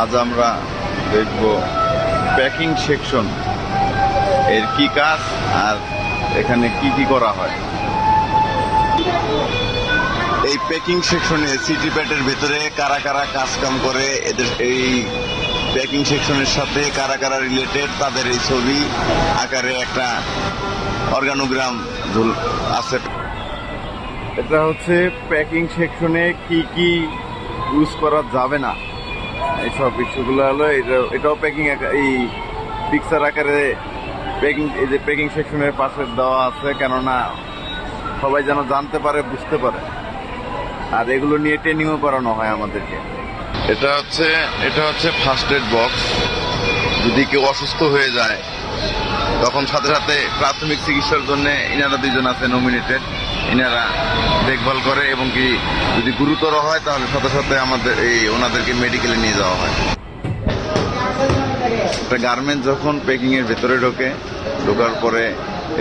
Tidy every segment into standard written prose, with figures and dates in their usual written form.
আজ আমরা দেখব প্যাকিং সেকশন এর কি কাজ আর এখানে কি কি করা হয়। এই প্যাকিং সেকশনে সিটি প্যাডের ভেতরে কারা কারা কাজ কাম করে, এদের এই প্যাকিং সেকশনের সাথে কারা কারা রিলেটেড তাদের এই ছবি আকারে একটা অর্গানোগ্রাম আছে। এটা হচ্ছে প্যাকিং সেকশনে কি কি ইউজ করা যাবে না, এইসব ইস্যুগুলো হলো। এটাও প্যাকিং এই পিকচার আকারে প্যাকিং, এই যে প্যাকিং সেকশনের পাশে দেওয়া আছে, কেননা সবাই যেন জানতে পারে, বুঝতে পারে। আর এগুলো নিয়ে ট্রেনিংও করানো হয় আমাদেরকে। এটা হচ্ছে ফার্স্ট এড বক্স। যদি কেউ অসুস্থ হয়ে যায় তখন সাথে সাথে প্রাথমিক চিকিৎসার জন্য ইনারা দুইজন আছে নমিনেটেড, ইনারা দেখভাল করে, এবং কি যদি গুরুতর হয় তাহলে সাথে সাথে ওনাদেরকে মেডিকেলে নিয়ে যাওয়া হয়। একটা গার্মেন্ট যখন প্যাকিং এর ভেতরে ঢোকার পরে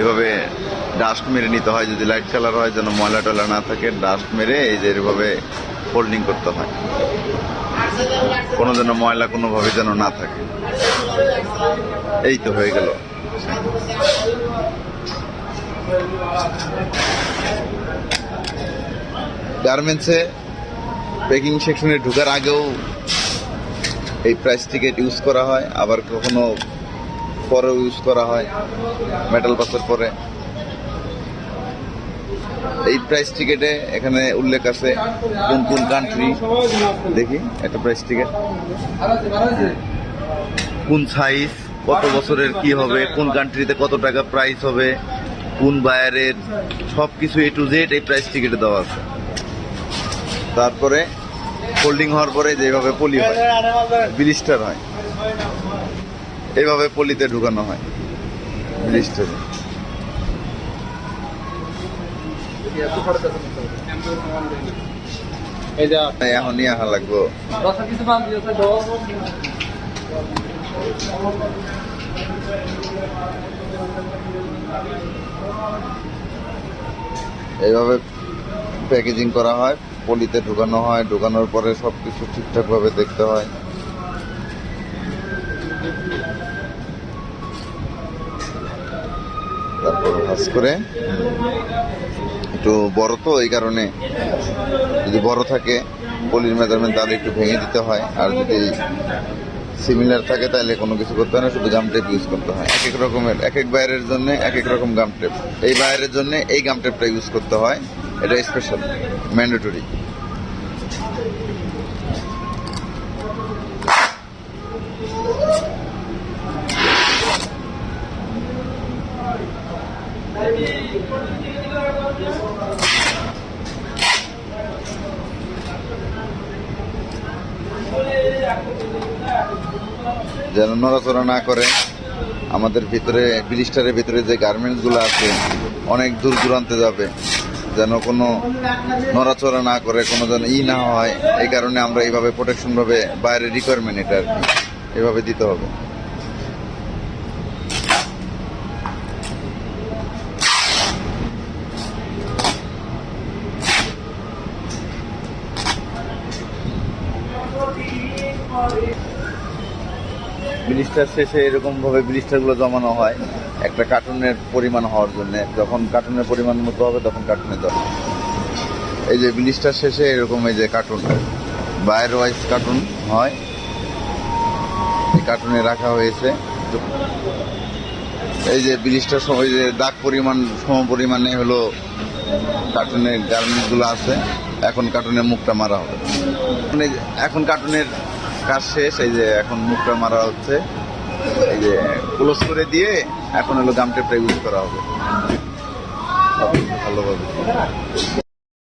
এভাবে ডাস্ট মেরে নিতে হয়। যদি লাইট কালার হয় যেন ময়লা টয়লা না থাকে, ডাস্ট মেরে এই যে এভাবে ফোল্ডিং করতে হয়, কোনো যেন ময়লা কোনোভাবে যেন না থাকে। এই তো হয়ে গেল। গার্মেন্টসে প্যাকিং সেকশনে ঢোকার আগেও এই প্রাইস টিকেট ইউজ করা হয়, আবার কখনো পরেও ইউজ করা হয় মেটাল পাসের পরে। এই প্রাইস টিকেটে এখানে উল্লেখ আছে কোন কোন কান্ট্রি। দেখি একটা প্রাইস টিকেট, কোন সাইজ, কত বছরের কি হবে, কোন কান্ট্রিতে কত টাকা প্রাইস হবে, কোন বায়ারের, সবকিছু এ টু জেড এই প্রাইস টিকেটে দেওয়া আছে। তারপরে ফোল্ডিং হওয়ার পরে যেভাবে পলি হয়, ব্লিস্টার হয়, এইভাবে পলিতে ঢুকানো হয় ব্লিস্টারে। এখন নিয়ে আহা লাগবো। এইভাবে প্যাকেজিং করা হয়, পলিতে ঢুকানো হয়, ঢুকানোর পরে সবকিছু ঠিকঠাক ভাবে দেখতে হয়। তারপর ভাঁজ করে, একটু বড় তো এই কারণে যদি বড় থাকে পলির মেজারমেন্ট তাহলে একটু ভেঙে দিতে হয়, আর যদি সিমিলার থাকে তাহলে কোনো কিছু করতে হয় না, শুধু গাম টেপ ইউজ করতে হয়। এক এক রকমের, এক এক বায়ারের জন্য এক এক রকম গাম টেপ। এই বায়ারের জন্য এই গাম টেপটা ইউজ করতে হয়, এটা স্পেশাল ম্যান্ডেটরি। যেন নড়াচড়া না করে। আমাদের ভিতরে ব্লিস্টারের ভিতরে যে গার্মেন্টস গুলো আছে অনেক দূর দূরান্তে যাবে, যেন কোনো নড়াচড়া না করে, কোনো যেন না হয়। এই কারণে আমরা এইভাবে প্রোটেকশন ভাবে, বাইরের রিকোয়ারমেন্ট এটা আর কি, এভাবে দিতে হবে। ব্লিস্টার শেষে এরকম ভাবে ব্লিস্টার গুলো জমানো হয় একটা কার্টুনের পরিমাণ হওয়ার জন্য। যখন কার্টুনের পরিমাণ মতো হবে তখন কার্টুনে দেওয়া। এই যে ব্লিস্টার শেষে এরকম এই যে কার্টুন, বায়ার ওয়াইজ কার্টুন হয়, এই কার্টুনে রাখা হয়েছে। এই যে ব্লিস্টার সময় যে দাগ পরিমাণ সম পরিমাণে হলো কার্টুনের গার্মেন্টস গুলো আছে। এখন কার্টুনের মুখটা মারা হবে, এখন কার্টুনের কাজ শেষ। এই যে এখন মুখটা মারা হচ্ছে, এই যে ক্লোজ করে দিয়ে এখন হলো গাম টেপটা ইউজ করা হবে ভালোভাবে।